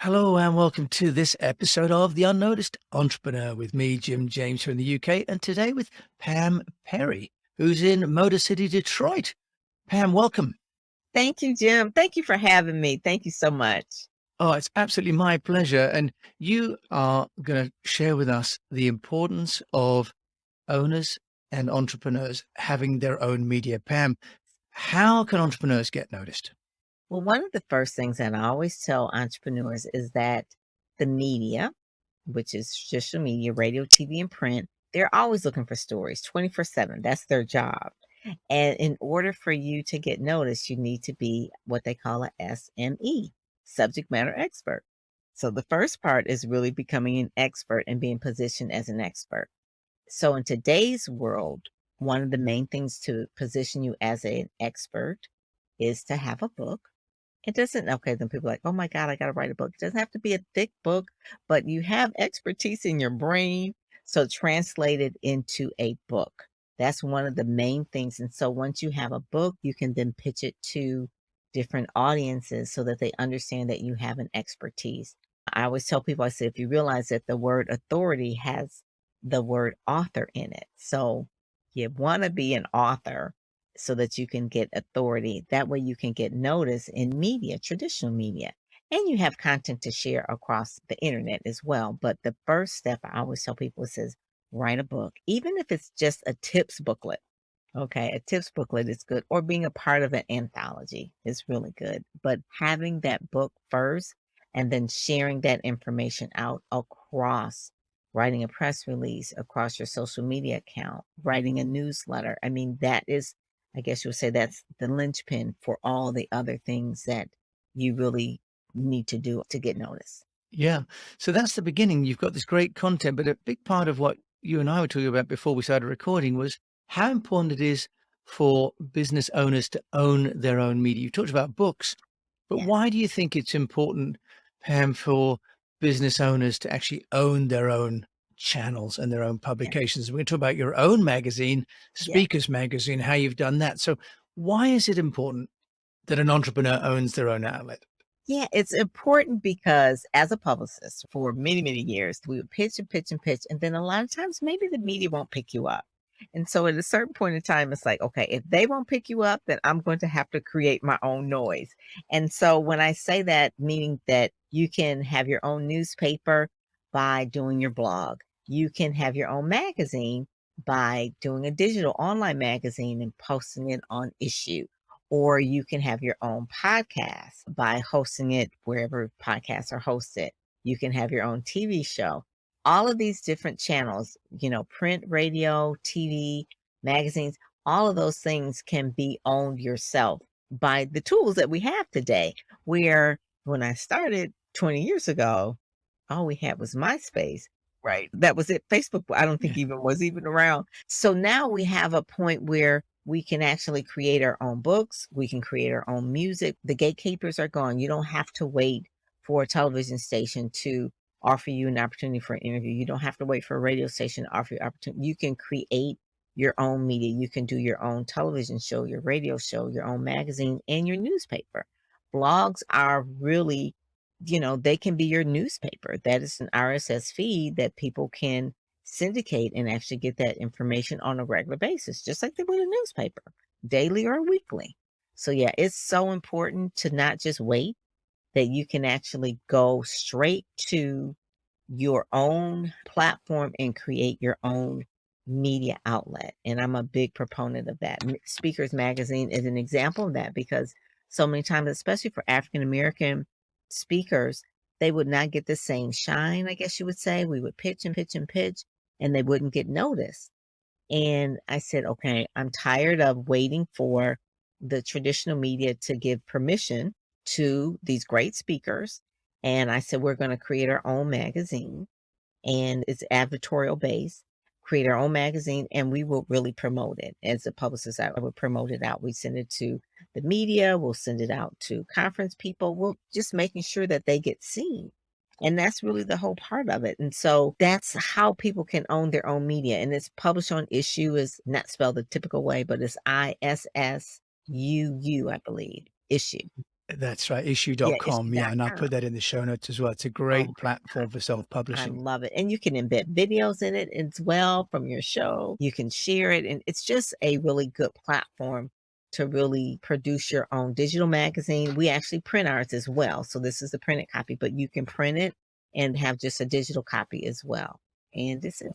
Hello and welcome to this episode of The Unnoticed Entrepreneur with me, Jim James here in the UK, and today with Pam Perry, who's in Motor City, Detroit. Pam, welcome. Thank you, Jim. Thank you for having me. Thank you so much. Oh, it's absolutely my pleasure. And you are going to share with us the importance of owners and entrepreneurs having their own media. Pam, how can entrepreneurs get noticed? Well, one of the first things that I always tell entrepreneurs is that the media, which is traditional media, radio, TV, and print, they're always looking for stories 24/7. That's their job. And in order for you to get noticed, you need to be what they call a SME, subject matter expert. So the first part is really becoming an expert and being positioned as an expert. So in today's world, one of the main things to position you as an expert is to have a book. It doesn't, okay, then people are like, oh my God, I got to write a book. It doesn't have to be a thick book, but you have expertise in your brain. So translate it into a book. That's one of the main things. And so once you have a book, you can then pitch it to different audiences so that they understand that you have an expertise. I always tell people, I say, if you realize that the word authority has the word author in it. So you want to be an author so that you can get authority. That way you can get noticed in media, traditional media, and you have content to share across the internet as well. But the first step I always tell people is write a book, even if it's just a tips booklet. Okay, a tips booklet is good, or being a part of an anthology is really good. But having that book first and then sharing that information out across, writing a press release across your social media account, writing a newsletter. I mean, that is, I guess you would say that's the linchpin for all the other things that you really need to do to get noticed. Yeah. So that's the beginning. You've got this great content, but a big part of what you and I were talking about before we started recording was how important it is for business owners to own their own media. You talked about books, but Yes. why do you think it's important, Pam, for business owners to actually own their own channels and their own Yes. publications? We're going to talk about your own magazine, Yes. Speakers Magazine, how you've done that. So why is it important that an entrepreneur owns their own outlet? Yeah, it's important because as a publicist for many, many years, we would pitch and pitch and pitch. And then a lot of times maybe the media won't pick you up. And so at a certain point in time, it's like, okay, if they won't pick you up, then I'm going to have to create my own noise. And so when I say that, meaning that you can have your own newspaper by doing your blog, you can have your own magazine by doing a digital online magazine and posting it on Issue, or you can have your own podcast by hosting it wherever podcasts are hosted. You can have your own TV show. All of these different channels, print, radio, TV, magazines, all of those things can be owned yourself by the tools that we have today. Where when I started 20 years ago, all we had was MySpace. Right. That was it. Facebook, I don't Yeah. think even was even around. So now we have a point where we can actually create our own books. We can create our own music. The gatekeepers are gone. You don't have to wait for a television station to offer you an opportunity for an interview. You don't have to wait for a radio station to offer you opportunity. You can create your own media. You can do your own television show, your radio show, your own magazine, and your newspaper. Blogs are really, they can be your newspaper. That is an RSS feed that people can syndicate and actually get that information on a regular basis, just like they would a newspaper, daily or weekly. So, yeah, it's so important to not just wait, that you can actually go straight to your own platform and create your own media outlet. And I'm a big proponent of that. Speakers Magazine is an example of that because so many times, especially for African American speakers, they would not get the same shine, I guess you would say. We would pitch and pitch and pitch, and they wouldn't get noticed. And I said, okay, I'm tired of waiting for the traditional media to give permission to these great speakers. And I said, we're going to create our own magazine, and it's advertorial based. Create our own magazine, and we will really promote it. As a publicist, I would promote it out. We send it to the media, we'll send it out to conference people. We're just making sure that they get seen. And that's really the whole part of it. And so that's how people can own their own media. And it's published on Issuu, is not spelled the typical way, but it's Issuu, I believe. Issue. That's right, Yeah, issue.com. Yeah, and I'll issue.com. put that in the show notes as well. It's a Oh great my platform for I self-publishing. love it. And you can embed videos in it as well from your show. You can share it. And it's just a really good platform to really produce your own digital magazine. We actually print ours as well. So this is a printed copy, but you can print it and have just a digital copy as well. And it's a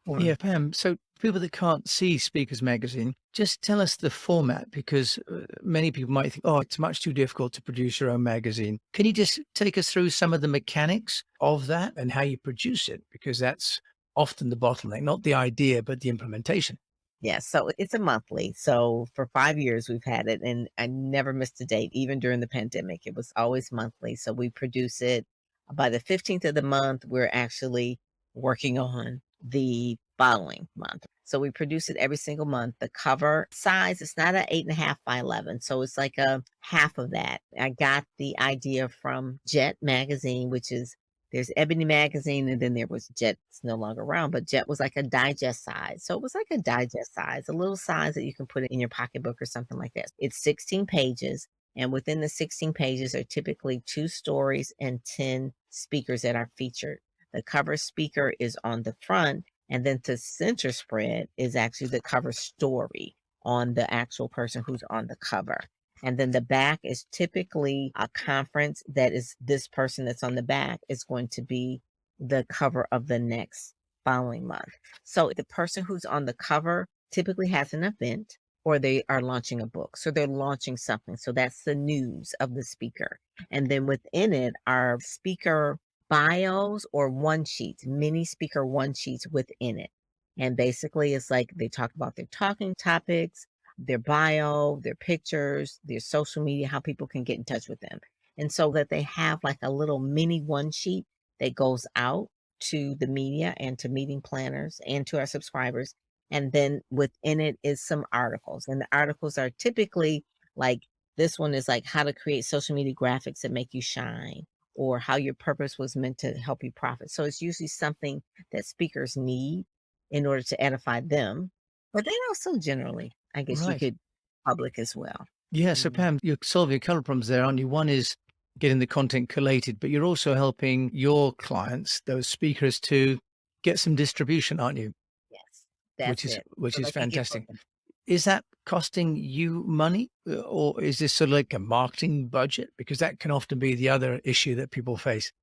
Yeah, platform. Pam. So people that can't see Speakers Magazine, just tell us the format because many people might think, oh, it's much too difficult to produce your own magazine. Can you just take us through some of the mechanics of that and how you produce it? Because that's often the bottleneck, not the idea, but the implementation. Yeah, so it's a monthly. So for 5 years we've had it and I never missed a date, even during the pandemic. It was always monthly. So we produce it by the 15th of the month. We're actually working on the following month. So we produce it every single month. The cover size, it's not an 8.5 by 11. So it's like a half of that. I got the idea from Jet magazine, which is there's Ebony magazine, and then there was Jet. It's no longer around, but Jet was like a digest size. So it was like a digest size, a little size that you can put it in your pocketbook or something like that. It's 16 pages, and within the 16 pages are typically 2 stories and 10 speakers that are featured. The cover speaker is on the front, and then the center spread is actually the cover story on the actual person who's on the cover. And then the back is typically a conference that is this person that's on the back is going to be the cover of the next following month. So the person who's on the cover typically has an event or they are launching a book. So they're launching something. So that's the news of the speaker. And then within it are speaker bios or one sheets, mini speaker one sheets within it. And basically it's like they talk about their talking topics, their bio, their pictures, their social media, how people can get in touch with them. And so that they have like a little mini one sheet that goes out to the media and to meeting planners and to our subscribers. And then within it is some articles. And the articles are typically like this one is like how to create social media graphics that make you shine or how your purpose was meant to help you profit. So it's usually something that speakers need in order to edify them, but then also generally I guess you Right. could public as well. Yeah. So, Mhm. Pam, you're solving a couple of problems there, aren't you? One is getting the content collated, but you're also helping your clients, those speakers, to get some distribution, aren't you? Yes, that's it. Which So is they can get fantastic. booking. Is that costing you money, or is this sort of like a marketing budget? Because that can often be the other issue that people face.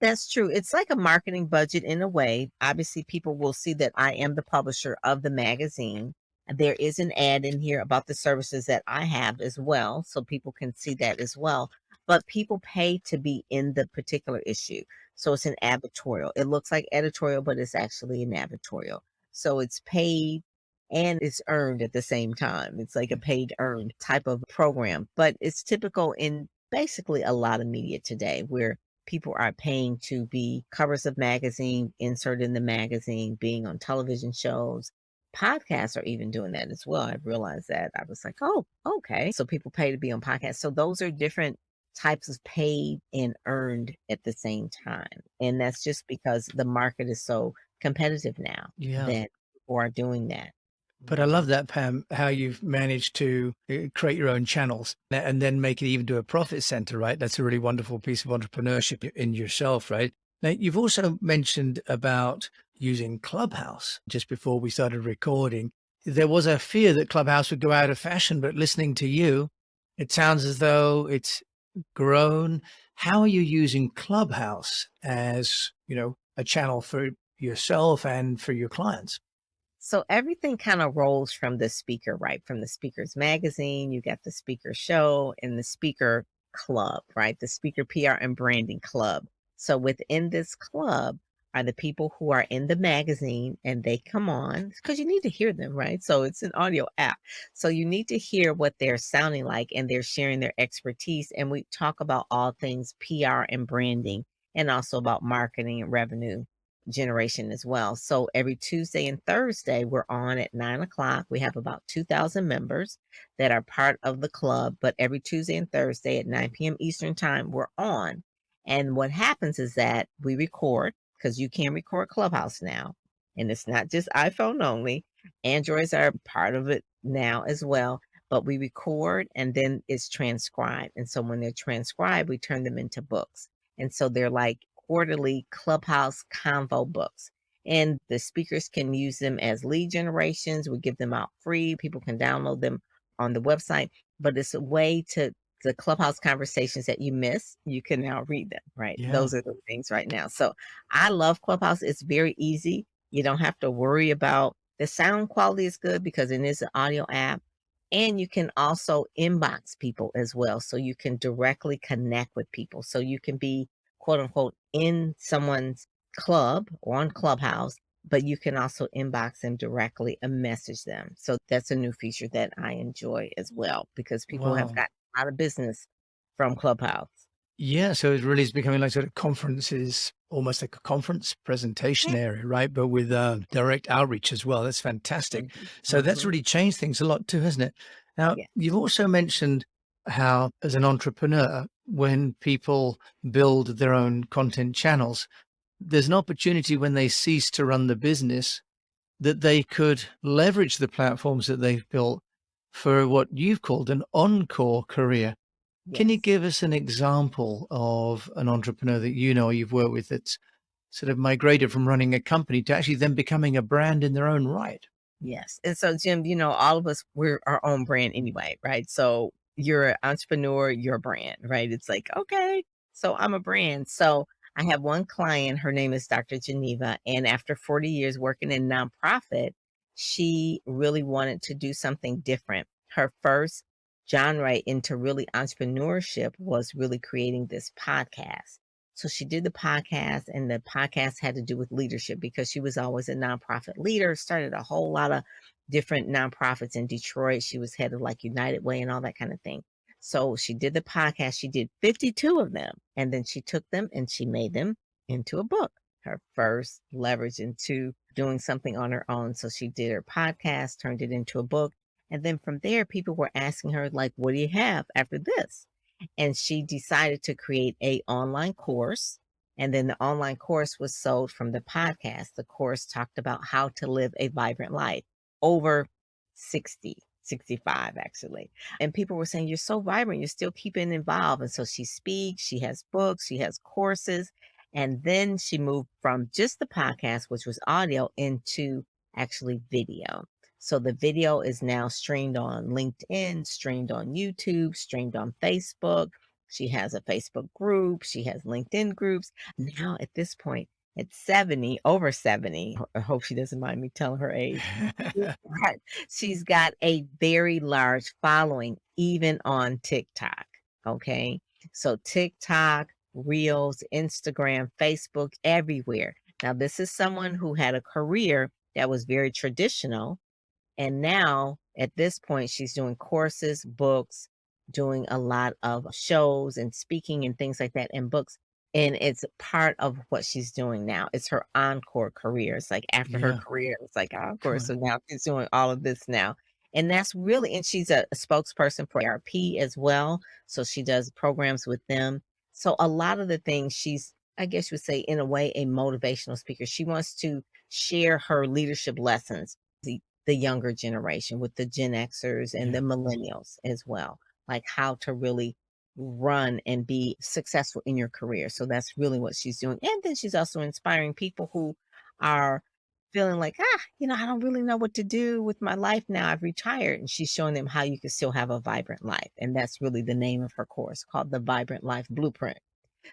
That's true. It's like a marketing budget in a way. Obviously, people will see that I am the publisher of the magazine. There is an ad in here about the services that I have as well, so people can see that as well. But people pay to be in the particular issue. So it's an advertorial. It looks like editorial, but it's actually an advertorial. So it's paid and it's earned at the same time. It's like a paid earned type of program, but it's typical in basically a lot of media today where people are paying to be covers of magazine, inserted in the magazine, being on television shows. Podcasts are even doing that as well. I realized that. I was like, oh, okay. So people pay to be on podcasts. So those are different types of paid and earned at the same time. And that's just because the market is so competitive now Yeah. that people are doing that. But I Mhm. love that, Pam, how you've managed to create your own channels and then make it even to a profit center, right? That's a really wonderful piece of entrepreneurship in yourself, right? Now, you've also mentioned about using Clubhouse just before we started recording. There was a fear that Clubhouse would go out of fashion, but listening to you, it sounds as though it's grown. How are you using Clubhouse as, a channel for yourself and for your clients? So everything kind of rolls from the speaker, right? From the speaker's magazine, you got the speaker show and the speaker club, right? The speaker PR and branding club. So within this club are the people who are in the magazine and they come on because you need to hear them, right? So it's an audio app. So you need to hear what they're sounding like and they're sharing their expertise. And we talk about all things PR and branding and also about marketing and revenue generation as well. So every Tuesday and Thursday, we're on at 9 o'clock. We have about 2,000 members that are part of the club, but every Tuesday and Thursday at 9 p.m. Eastern Time, we're on. And what happens is that we record because you can record Clubhouse now. And it's not just iPhone only, Androids are part of it now as well. but we record and then it's transcribed. And so when they're transcribed, we turn them into books. And so they're like quarterly Clubhouse convo books. And the speakers can use them as lead generations. We give them out free. People can download them on the website, but it's a way to the Clubhouse conversations that you miss, you can now read them, right? Yeah. Those are the things right now. So I love Clubhouse. It's very easy. You don't have to worry about the sound quality is good because it is an audio app. And you can also inbox people as well. So you can directly connect with people. So you can be quote unquote in someone's club or on Clubhouse, but you can also inbox them directly and message them. So that's a new feature that I enjoy as well because people have Wow. gotten a lot of business from Clubhouse. Yeah, so it really is becoming like sort of conferences, almost like a conference presentation Yeah. area, right? But with direct outreach as well. That's fantastic. Mhm, So that's mhm. really changed things a lot too, hasn't it? Now, Yeah. you've also mentioned how, as an entrepreneur, when people build their own content channels, there's an opportunity when they cease to run the business that they could leverage the platforms that they've built for what you've called an encore career. Can you Yes. give us an example of an entrepreneur that you know you've worked with that's sort of migrated from running a company to actually then becoming a brand in their own right? Yes. And so, Jim, all of us, we're our own brand anyway, right? So you're an entrepreneur, you're a brand, right? It's like, okay, so I'm a brand. So I have one client, her name is Dr. Geneva. And after 40 years working in nonprofit, she really wanted to do something different. Her first genre into really entrepreneurship was really creating this podcast. So she did the podcast, and the podcast had to do with leadership because she was always a nonprofit leader, started a whole lot of different nonprofits in Detroit. She was head of like United Way and all that kind of thing. So she did the podcast. She did 52 of them, and then she took them and she made them into a book. Her first leverage into doing something on her own. So she did her podcast, turned it into a book. And then from there, people were asking her, like, what do you have after this? And she decided to create a online course, and then the online course was sold from the podcast. The course talked about how to live a vibrant life over 60, 65 actually. And people were saying, you're so vibrant, you're still keeping involved. And so she speaks, she has books, she has courses. And then she moved from just the podcast, which was audio, into actually video. So the video is now streamed on LinkedIn, streamed on YouTube, streamed on Facebook. She has a Facebook group. She has LinkedIn groups. Now at this point, at 70, over 70, I hope she doesn't mind me telling her age. She's got she's got a very large following, even on TikTok. Okay. So TikTok, Reels, Instagram, Facebook, everywhere. Now, this is someone who had a career that was very traditional, and now at this point, she's doing courses, books, doing a lot of shows and speaking and things like that and books. And it's part of what she's doing now. It's her encore career. It's like after her Yeah, career, it's like encore. correct. So now she's doing all of this now. And that's really, and she's a spokesperson for ARP as well. So she does programs with them. So a lot of the things she's, I guess you would say, in a way, a motivational speaker. She wants to share her leadership lessons the younger generation with the Gen Xers and Yeah. the millennials as well, like how to really run and be successful in your career. So that's really what she's doing. And then she's also inspiring people who are feeling like, I don't really know what to do with my life now. I've retired. And she's showing them how you can still have a vibrant life. And that's really the name of her course, called the Vibrant Life Blueprint.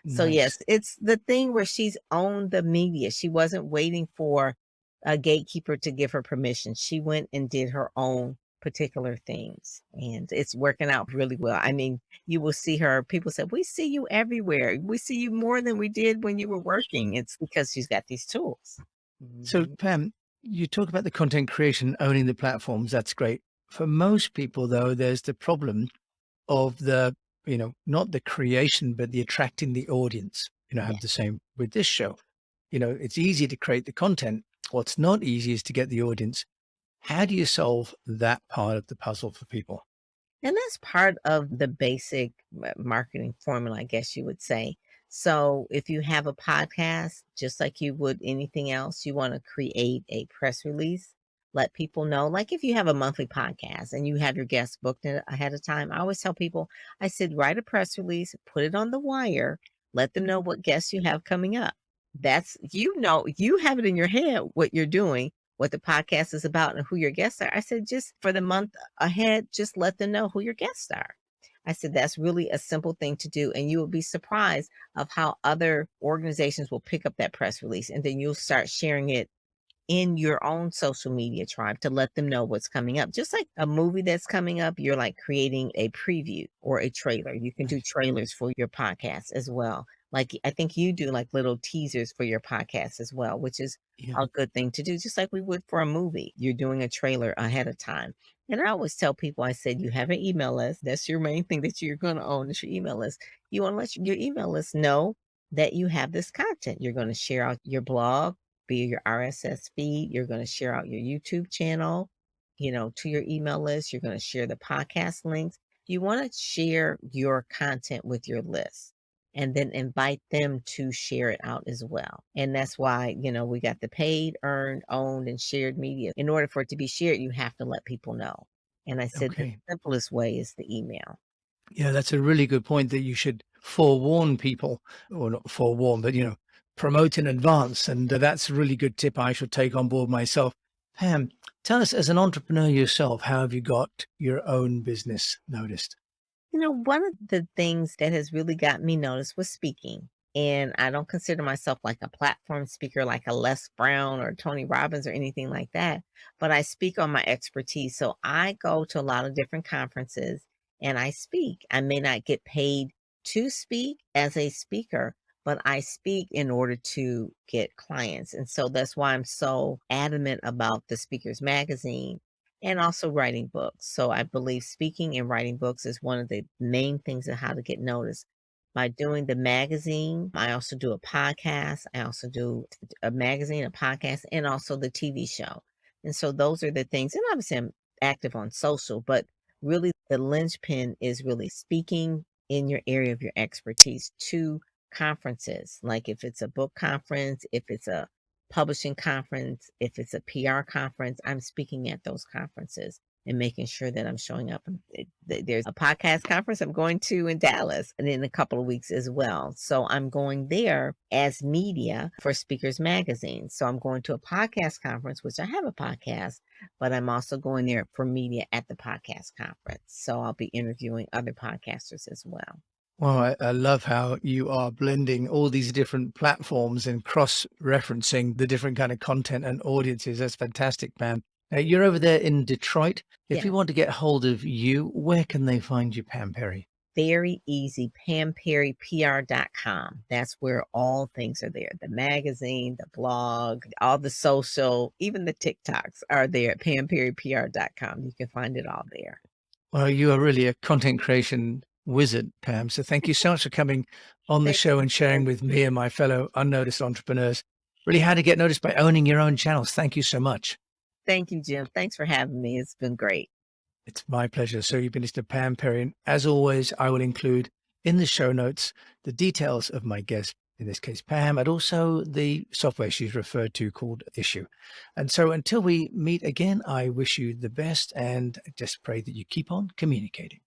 So Nice. yes, it's the thing where she's owned the media. She wasn't waiting for a gatekeeper to give her permission. She went and did her own particular things, and it's working out really well. I mean, you will see her. People say, "We see you everywhere. We see you more than we did when you were working." It's because she's got these tools. So, Mhm. Pam, you talk about the content creation, owning the platforms. That's great. For most people, though, there's the problem of not the creation, but the attracting the audience. I have Yeah. the same with this show. It's easy to create the content. What's not easy is to get the audience. How do you solve that part of the puzzle for people? And that's part of the basic marketing formula, I guess you would say. So if you have a podcast, just like you would anything else, you want to create a press release let people know. Like if you have a monthly podcast and you have your guests booked ahead of time, I always tell people, I said, write a press release, put it on the wire, let them know what guests you have coming up. That's, you have it in your head what you're doing, what the podcast is about, and who your guests are. I said, just for the month ahead, just let them know who your guests are. I said, that's really a simple thing to do. And you will be surprised of how other organizations will pick up that press release. And then you'll start sharing it in your own social media tribe to let them know what's coming up. Just like a movie that's coming up, you're like creating a preview or a trailer. You can do trailers for your podcast as well. Like I think you do like little teasers for your podcast as well, which is Yeah. a good thing to do, just like we would for a movie. You're doing a trailer ahead of time. And I always tell people, I said, you have an email list. That's your main thing that you're going to own is your email list. You want to let your email list know that you have this content. You're going to share out your blog via your RSS feed. You're going to share out your YouTube channel, to your email list. You're going to share the podcast links. You want to share your content with your list and then invite them to share it out as well. And that's why, we got the paid, earned, owned, and shared media. In order for it to be shared, you have to let people know. And I said the Okay. simplest way is the email. Yeah, that's a really good point that you should forewarn people, or not forewarn, but, promote in advance. And that's a really good tip I should take on board myself. Pam, tell us, as an entrepreneur yourself, how have you got your own business noticed? One of the things that has really got me noticed was speaking. And I don't consider myself like a platform speaker like a Les Brown or Tony Robbins or anything like that, but I speak on my expertise. So I go to a lot of different conferences and I speak. I may not get paid to speak as a speaker, but I speak in order to get clients. And so that's why I'm so adamant about the Speakers Magazine and also writing books. So I believe speaking and writing books is one of the main things of how to get noticed. By doing the magazine, I also do a podcast. I also do a magazine, a podcast, and also the TV show. And so those are the things. And obviously, I'm active on social, but really the linchpin is really speaking in your area of your expertise to conferences. Like if it's a book conference, if it's a publishing conference, if it's a PR conference, I'm speaking at those conferences and making sure that I'm showing up. There's a podcast conference I'm going to in Dallas and in a couple of weeks as well. So I'm going there as media for Speakers Magazine. So I'm going to a podcast conference, which I have a podcast, but I'm also going there for media at the podcast conference. So I'll be interviewing other podcasters as well. Well, I love how you are blending all these different platforms and cross-referencing the different kind of content and audiences. That's fantastic, Pam. You're over there in Detroit. If Yeah. you want to get hold of you, where can they find you, Pam Perry? Very easy. PamPerryPR.com. That's where all things are there. The magazine, the blog, all the social, even the TikToks are there at PamPerryPR.com. You can find it all there. Well, you are really a content creation wizard, Pam. So thank you so much for coming on the Thank show you, and sharing Jim. with me and my fellow unnoticed entrepreneurs really how to get noticed by owning your own channels. Thank you so much. Thank you, Jim. Thanks for having me. It's been great. It's my pleasure. So you've been listening to Pam Perry. And as always, I will include in the show notes the details of my guest, in this case, Pam, and also the software she's referred to called Issuu. And so until we meet again, I wish you the best and just pray that you keep on communicating.